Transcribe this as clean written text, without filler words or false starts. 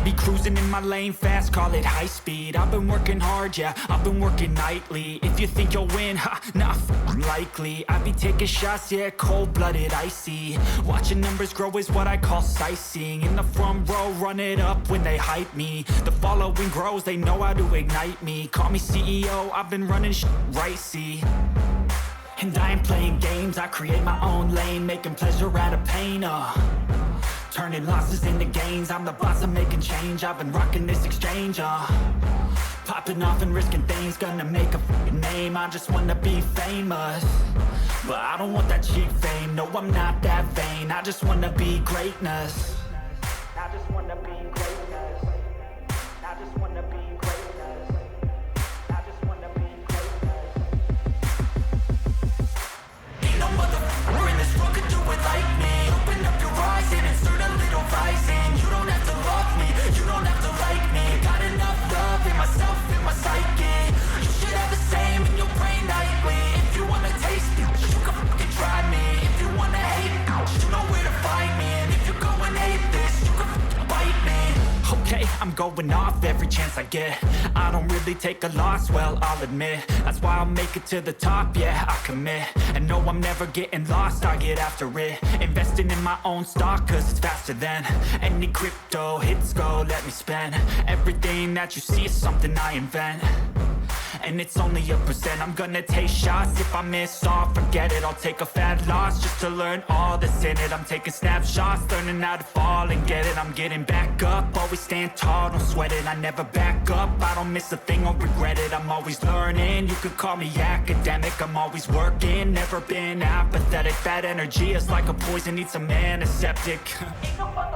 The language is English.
I'll be cruising in my lane fast, call it high speed. I've been working hard, yeah, I've been working nightly. If you think you'll win, ha, nah, likely. I be taking shots, yeah, cold-blooded, icy. Watching numbers grow is what I call sightseeing. In the front row, run it up when they hype me. The following grows, they know how to ignite me. Call me CEO, I've been running right, see. And I ain't playing games, I create my own lane, making pleasure out of pain, turning losses into gains, I'm the boss, I'm making change. I've been rocking this exchange, popping off and risking things, gonna make a f***ing name. I just wanna be famous, but I don't want that cheap fame. No, I'm not that vain, I just wanna be greatness. I just wanna be greatness. I just wanna be greatness. I just wanna be greatness. Ain't no motherfucker in this world could do it like me. Open up your eyes and insert a little rising. You don't have to love me, you don't have to like me. Got enough love in myself, in my psyche. You should have the same in your brain nightly. If you wanna taste it, you can fucking try me. If you wanna hate, you know where to find me. And if you go and hate this, you can fucking bite me. Okay, I'm going off every chance I get. I don't really take a loss, well, I'll admit. That's why I'll make it to the top, yeah, I commit. And no, I'm never getting lost, I get after it. Investing in my own stock, cause it's faster than any crypto hits go, let me spend. Everything that you see is something I invent, and it's only a percent. I'm gonna take shots, if I miss all, forget it. I'll take a fat loss just to learn all that's in it. I'm taking snapshots, learning how to fall and get it. I'm getting back up, always stand tall, don't sweat it. I never back up, I don't miss a thing or regret it. I'm always learning, you could call me academic. I'm always working, never been apathetic. That energy is like a poison, needs some antiseptic. Ain't nobody